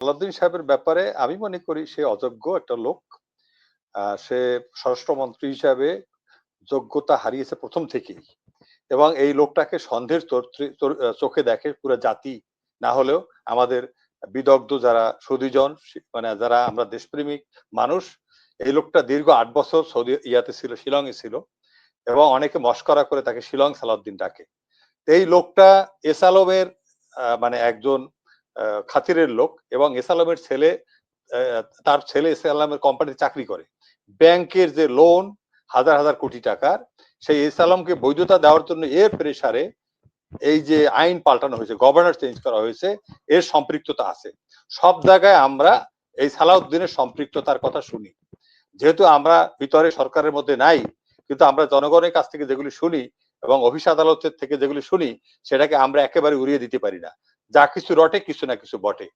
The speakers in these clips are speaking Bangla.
আলাউদ্দিন সাহেবের ব্যাপারে আমি মনে করি সে অযোগ্য একটা লোক। সে স্বরাষ্ট্রমন্ত্রী হিসাবে যোগ্যতা হারিয়েছে প্রথম থেকেই এবং এই লোকটাকে সন্দেহের চোখে দেখে পুরো জাতি, না হলেও আমাদের বিদগ্ধ যারা সুধীজন, মানে যারা আমরা দেশপ্রেমিক মানুষ। এই লোকটা দীর্ঘ ৮ বছর সৌদি ইয়াতে ছিল, শিলংয়ে ছিল এবং অনেকে মস্করা করে তাকে শিলং সালাউদ্দিন ডাকে। এই লোকটা এস আলমের মানে একজন খাতিরের লোক এবং এস আলমের ছেলে, তার ছেলে এস আলমের কোম্পানিতে চাকরি করে। ব্যাংকের যে লোন হাজার হাজার কোটি টাকার, সেই এস আলমকে বৈধতা দেওয়ার জন্য এর প্রেসারে এই যে আইন পাল্টানো হয়েছে, গভর্নর চেঞ্জ করা হয়েছে, এর সম্পৃক্ততা আছে। সব জায়গায় আমরা এই সালাউদ্দিনের সম্পৃক্ততার কথা শুনি। যেহেতু আমরা ভিতরে সরকারের মধ্যে নাই, কিন্তু আমরা জনগণের কাছ থেকে যেগুলি শুনি এবং অফিস আদালতের থেকে যেগুলি শুনি, সেটাকে আমরা একেবারে উড়িয়ে দিতে পারি না। যা কিছু রটে কিছু না কিছু বটে।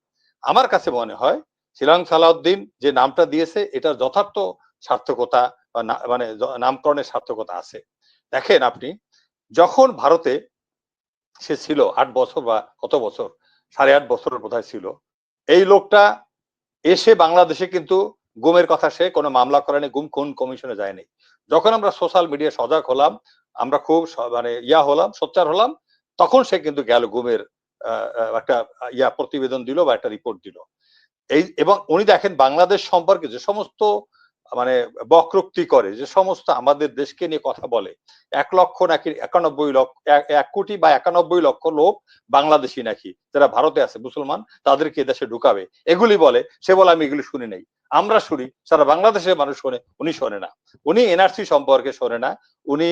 আমার কাছে মনে হয় শিলং সালাউদ্দিন যে নামটা দিয়েছে এটার যথার্থ সার্থকতা বা মানে নামকরণের সার্থকতা আছে। দেখেন আপনি, যখন ভারতে সে ছিল ৮ বছর বা কত বছর, ৮.৫ বছরের বোধহয় ছিল, এই লোকটা এসে বাংলাদেশে কিন্তু গুমের কথা সে কোনো মামলা করেনি, গুম খুন কমিশনে যায়নি। যখন আমরা সোশ্যাল মিডিয়া সজাগ হলাম, আমরা খুব মানে হলাম, সোচ্চার হলাম, তখন সে কিন্তু গেল গুমের একটা প্রতিবেদন দিল বা একটা রিপোর্ট দিল। এই এবং উনি দেখেন বাংলাদেশ সম্পর্কে যে সমস্ত মানে বক্রোক্তি করে, যে সমস্ত আমাদের দেশকে নিয়ে কথা বলে, ১ লক্ষ নাকি ৯১ লক্ষ, ১ কোটি বা ৯১ লক্ষ লোক বাংলাদেশি নাকি যারা ভারতে আছে মুসলমান, তাদেরকে দেশে ঢুকাবে, এগুলি বলে। সে বলে আমি এগুলি শুনি নাই। আমরা শুনি, সারা বাংলাদেশের মানুষ শোনে, উনি শোনে না। উনি এনআরসি সম্পর্কে শোনে না, উনি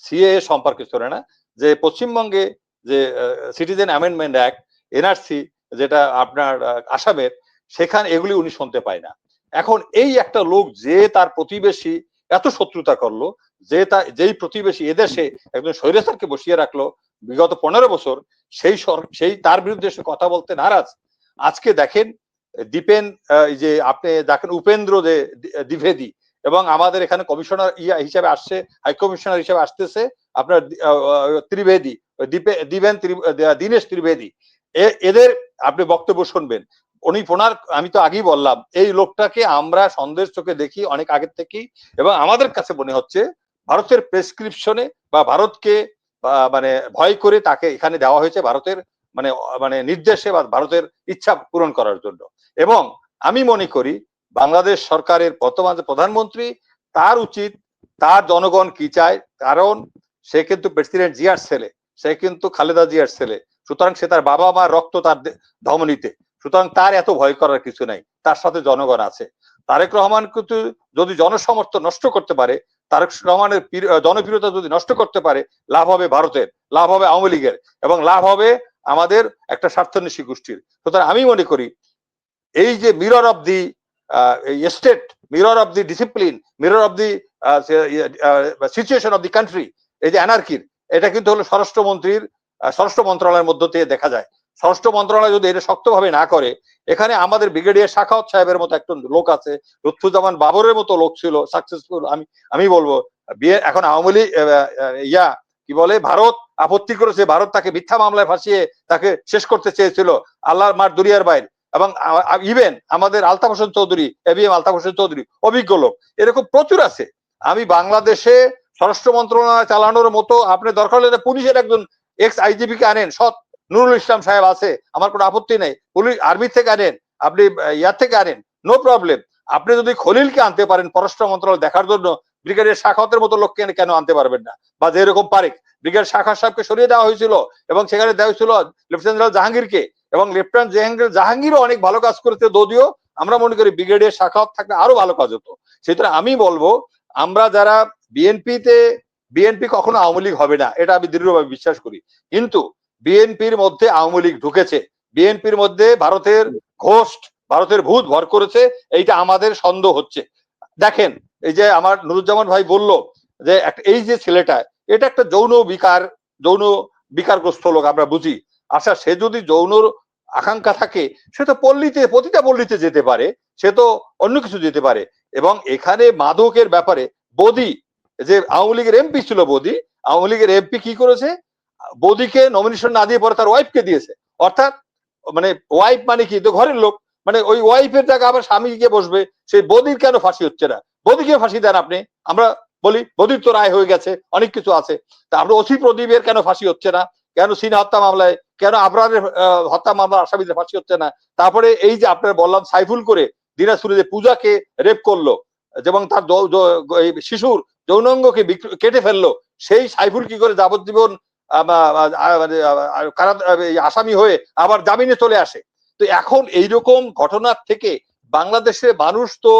সিএএ সম্পর্কে শোনে না, যে পশ্চিমবঙ্গে যে সিটিজেন অ্যামেন্ডমেন্ট অ্যাক্ট, এনআরসি, যেটা আপনার আসামের, সেখানে এগুলি উনি শুনতে পায় না। এখন এই একটা লোক যে তার প্রতিবেশী এত শত্রুতা করলো, যে যেই প্রতিবেশী এদেশে একজন স্বৈরাচারকে বসিয়ে রাখলো বিগত ১৫ বছর, সেই তার বিরুদ্ধে সে কথা বলতে নারাজ। আজকে দেখেন দীপেন, যে আপনি দেখেন উপেন্দ্র যে দ্বিবেদী, এবং আমাদের এখানে কমিশনার হিসেবে আসছে, হাই কমিশনার হিসেবে আসতেছে আপনার ত্রিবেদী, দীনেশ ত্রিবেদী। এদের আপনি বক্তব্য শুনবেন। আমি তো আগেই বললাম, এই লোকটাকে আমরা সন্দেহের চোখে দেখি অনেক আগের থেকেই, এবং আমাদের কাছে মনে হচ্ছে ভারতের প্রেসক্রিপশনে বা ভারতকে মানে ভয় করে তাকে এখানে দেওয়া হয়েছে, ভারতের মানে মানে নির্দেশে বা ভারতের ইচ্ছা পূরণ করার জন্য। এবং আমি মনে করি বাংলাদেশ সরকারের বর্তমান প্রধানমন্ত্রী, তার উচিত তার জনগণ কি চায়, কারণ সে কিন্তু প্রেসিডেন্ট জিয়ার ছেলে, সে কিন্তু খালেদা জিয়ার ছেলে, সুতরাং সে তার বাবা মার রক্ত তার ধমনীতে, সুতরাং তার এত ভয় করার কিছু নাই, তার সাথে জনগণ আছে। তারেক রহমান কিন্তু যদি জনসমর্থন নষ্ট করতে পারে, তারেক রহমানের জনপ্রিয়তা যদি নষ্ট করতে পারে, লাভ হবে ভারতের, লাভ হবে আওয়ামী লীগের, এবং লাভ হবে আমাদের একটা স্বার্থন্বেষী গোষ্ঠীর। সুতরাং আমি মনে করি এই যে mirror of the state, mirror of the discipline, mirror of the situation of the country, এই যে অ্যানার্কির, এটা কিন্তু হলো স্বরাষ্ট্র মন্ত্রণালয়ের মধ্য দিয়ে দেখা যায়। স্বরাষ্ট্র মন্ত্রণালয় যদি এটা শক্তভাবে না করে, এখানে আমাদের ব্রিগেডিয়ার শাখাওয়াত সাহেবের মতো একজন লোক আছে, লুৎফুজ্জামান বাবরের মতো লোক ছিল সাকসেসফুল, আমি বলবো বিয়ে এখন আওয়ামী লীগ কি বলে ভারত আপত্তি করেছে, ভারত তাকে মিথ্যা মামলায় ফাঁসিয়ে তাকে শেষ করতে চেয়েছিল আল্লাহর মার দুনিয়ার বাইরে। এবং ইভেন আমাদের আলতাফ হোসেন চৌধুরী, এবিএম আলতাফ হোসেন চৌধুরী, অভিজ্ঞ লোক, এরকম প্রচুর আছে। আমি বাংলাদেশে স্বরাষ্ট্র মন্ত্রণালয় চালানোর মতো আপনি দরকার হলে পুলিশের একজন এক্স আইজিপি কে আনেন, সৎ নুরুল ইসলাম সাহেব আছে, আমার কোনো আপত্তি নেই। পুলিশ আর্মি থেকে আনেন, আপনি ইয়ার থেকে আনেন, নো প্রবলেম। আপনি যদি খলিলকে আনতে পারেন পররাষ্ট্র মন্ত্রণালয় দেখার জন্য, ব্রিগেডিয়ার শাখাওয়াতের মতো লোককে কেন আনতে পারবেন না? বা যেরকম পারেক, ব্রিগেডিয়ার শাখা সাহেবকে সরিয়ে দেওয়া হয়েছিল এবং সেখানে দেওয়া হয়েছিল লেফটেন্যান্ট জেনারেল জাহাঙ্গীরকে, এবং লেফটেন্যান্ট জাহাঙ্গীরও অনেক ভালো কাজ করেছে, যদিও আমরা মনে করি ব্রিগেডিয়ার শাখাওয়াত থাকলে আরো ভালো কাজ হতো। সুতরাং আমি বলবো, আমরা যারা বিএনপি কখনো আওয়ামী লীগ হবে না, এটা আমি দৃঢ়ভাবে বিশ্বাস করি। কিন্তু বিএনপির মধ্যে আওয়ামী লীগ ঢুকেছে, বিএনপির মধ্যে ভারতের ঘোস্ট, ভারতের ভূত ভর করেছে, এইটা আমাদের সন্দেহ হচ্ছে। দেখেন এই যে আমার নুরুজ্জামান ভাই বলল যে এই যে ছেলেটা, এটা একটা যৌন বিকারগ্রস্ত লোক, আমরা বুঝি। আচ্ছা, সে যদি যৌন আকাঙ্ক্ষা থাকে, সে তো প্রতিটা পল্লীতে যেতে পারে, সে তো অন্য কিছু যেতে পারে। এবং এখানে মাদকের ব্যাপারে বদি, যে আওয়ামী লীগের এমপি ছিল বদি, আওয়ামী লীগের এমপি কি করেছে, বদিকে নমিনেশন না দিয়ে পরে তার ওয়াইফকে দিয়েছে। অর্থাৎ মানে ওয়াইফ মানে কি, তো ঘরের লোক, মানে ওই ওয়াইফের জায়গা আবার স্বামী গিয়ে বসবে, সেই বদির কেন ফাঁসি হচ্ছে না? বদিকে ফাঁসি দেন আপনি। আমরা বলি বদির তো রায় হয়ে গেছে, অনেক কিছু আছে, তা আমরা ওসি প্রদীপের কেন ফাঁসি হচ্ছে না? কেন সিনা হত্যা মামলায়, কেন আবরারের হত্যা মামলার আসামিদের ফাঁসি হচ্ছে না? তারপরে এই যে আপনার বললাম সাইফুল করে দিনাজপুরে যে পূজাকে রেপ করলো এবং তার শিশুর যৌনাঙ্গকে কেটে ফেললো, সেই সাইফুল কি করে যাবজ্জীবন আসামি হয়ে আবার জামিনে চলে আসে? তো এখন এইরকম ঘটনার থেকে বাংলাদেশের মানুষ তো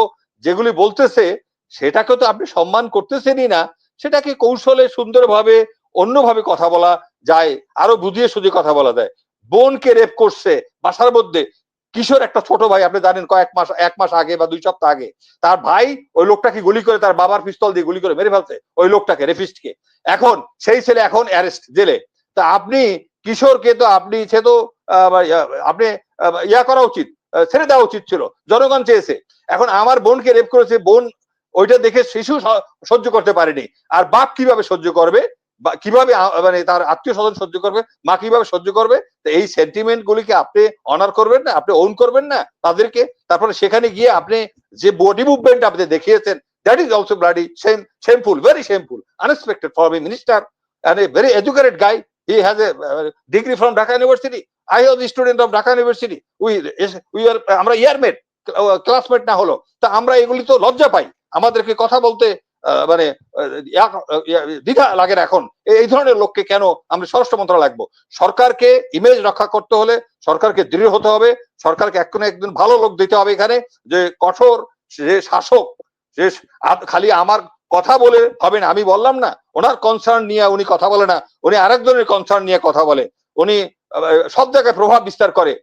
যেগুলি বলতেছে সেটাকে তো আপনি সম্মান করতেছেনই না, সেটাকে কৌশলে সুন্দরভাবে অন্যভাবে কথা বলা যায়, আরো বুঝিয়ে সুঝিয়ে কথা বলা যায়। বোনকে রেপ করছে বাসার মধ্যে, কিশোর একটা ছোট ভাই, আপনি জানেন এক মাস আগে বা 2 সপ্তাহ আগে তার ভাই ওই লোকটাকে গুলি করে, তার বাবার পিস্তল দিয়ে গুলি করে মেরে ফেলছে ওই লোকটাকে, রেপিস্টকে। এখন সেই ছেলে এখন অ্যারেস্ট, জেলে। তা আপনি কিশোরকে তো আপনি সে তো আপনি ইয়া করা উচিত, ছেড়ে দেওয়া উচিত ছিল, জনগণ চেয়েছে। এখন আমার বোনকে রেপ করেছে, বোন ওইটা দেখে শিশু সহ্য করতে পারেনি, আর বাপ কিভাবে সহ্য করবে, কিভাবে মানে তার আত্মীয় স্বজন সহ্য করবে, মা কিভাবে সহ্য করবে? তো এই সেন্টিমেন্ট গুলিকে আপনি অনার করবেন না, আপনি ওন করবেন না তাদেরকে? তারপরে সেখানে গিয়ে আপনি যে বডি মুভমেন্ট আপনি দেখিয়েছেন, that is also bloody shameful, very shameful, unexpected for a minister and a very educated guy. He has a degree from Dhaka University. I was a student of Dhaka University. We are আমরা ইয়ারমেট, ক্লাসমেট না হলো, তা আমরা এগুলি তো লজ্জা পাই, আমাদেরকে কথা বলতে মানে দ্বিধা লাগে না। এখন এই ধরনের লোককে কেন আমরা স্বরাষ্ট্র মন্ত্রণালয় লাগবো? সরকারকে ইমেজ রক্ষা করতে হলে সরকারকে দৃঢ় হতে হবে, সরকারকে একজন ভালো লোক দিতে হবে এখানে, যে কঠোর, যে শাসক, যে খালি আমার কথা বলে হবে না। আমি বললাম না ওনার কনসার্ন নিয়ে উনি কথা বলে না, উনি আরেকজনের কনসার্ন নিয়ে কথা বলে, উনি সব জায়গায় প্রভাব বিস্তার করে।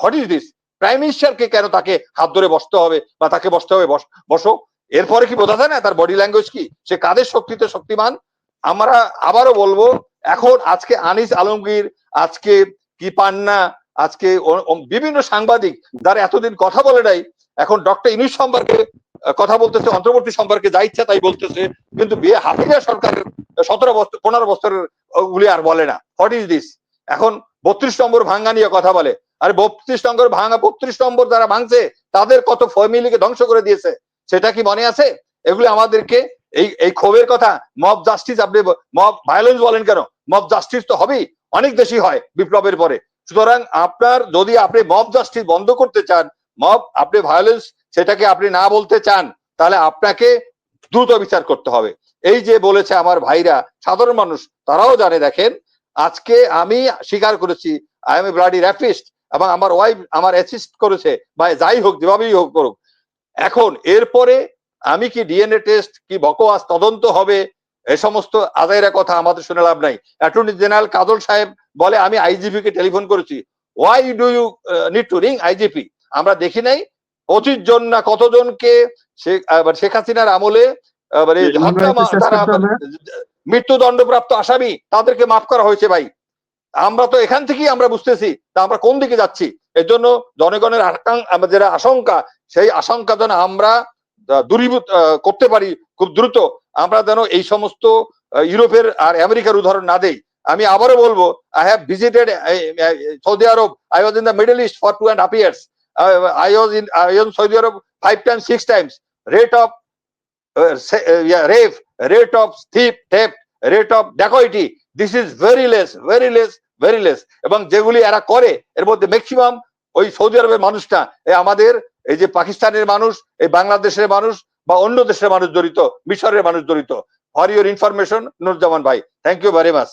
What is this? প্রাইম মিনিস্টারকে কেন তাকে হাত ধরে বসতে হবে বা তাকে বসতে হবে? বসো। এরপরে কি বোঝা যায় না তার বডি ল্যাঙ্গুয়েজ কি, সে কাদের শক্তিতে শক্তিমান? আমরা আবারও বলবো, এখন আজকে আনিস আলমগীর, আজকে কি পান্না, আজকে বিভিন্ন সাংবাদিক যারা এতদিন কথা বলে নাই, এখন ডক্টর ইউনূস সম্পর্কে কথা বলতেছে, অন্তর্বর্তী সম্পর্কে যা ইচ্ছা তাই বলতেছে, কিন্তু হাসিনা সরকারের 15 বছরের গুলি আর বলে না। What is this? এখন 32 নম্বর ভাঙ্গা নিয়ে কথা বলে। আরে 32 নম্বর ভাঙা, 32 নম্বর যারা ভাঙছে তাদের কত ফ্যামিলিকে ধ্বংস করে দিয়েছে সেটা কি মনে আছে? এগুলো আমাদেরকে এই ক্ষোভের কথা, মব জাস্টিস, আপনি মব ভায়োলেন্স বলেন কেন? মব জাস্টিস তো হবেই, অনেক বেশি হয় বিপ্লবের পরে। সুতরাং আপনার যদি আপনি মব জাস্টিস বন্ধ করতে চান, মব আপনি ভায়োলেন্স সেটাকে আপনি না বলতে চান, তাহলে আপনাকে দ্রুত বিচার করতে হবে। এই যে বলেছে আমার ভাইরা, সাধারণ মানুষ তারাও জানে। দেখেন, আজকে আমি স্বীকার করেছি I M A bloody rapist, এবং আমার ওয়াইফ আমার অ্যাসিস্ট করেছে, বা যাই হোক, যেভাবেই হোক করুক। এখন এরপরে আমি কি ডিএনএ টেস্ট কি বকওয়াস তদন্ত হবে, এ সমস্ত আদায়রা কথা আমাদের শুনে লাভ নাই। অ্যাটর্নি জেনারেল কাজল সাহেব বলে আমি আইজিপি কে টেলিফোন করেছি। Why do you need to ring IGP? আমরা দেখি নাই 25 জন না কতজনকে শেখ হাসিনার আমলে তারা মৃত্যুদণ্ডপ্রাপ্ত আসামি, তাদেরকে মাফ করা হয়েছে ভাই। আমরা তো এখান থেকেই আমরা বুঝতেছি তা আমরা কোন দিকে যাচ্ছি। এর জন্য জনগণের যেটা আশঙ্কা, সেই আশঙ্কা যেন আমরা দূরীভূত করতে পারি খুব দ্রুত, আমরা যেন এই সমস্ত ইউরোপের আর আমেরিকার উদাহরণ না দেই। আমি আবারও বলবো, I have visited Saudi Arab, I was in the middle east for 2.5 years, I was in Saudi Arab 5 times 6 times. Rate of rape, rate of theft, rate of dacoity, this is very less, very less, very less. এবং যেগুলি এরা করে এর মধ্যে ম্যাক্সিমাম ওই সৌদি আরবের মানুষটা, আমাদের এই যে পাকিস্তানের মানুষ, এই বাংলাদেশের মানুষ বা অন্য দেশের মানুষ জড়িত, মিশরের মানুষ জড়িত। ফর ইউর ইনফরমেশন, নুরজামান ভাই, থ্যাংক ইউ ভেরি মাচ।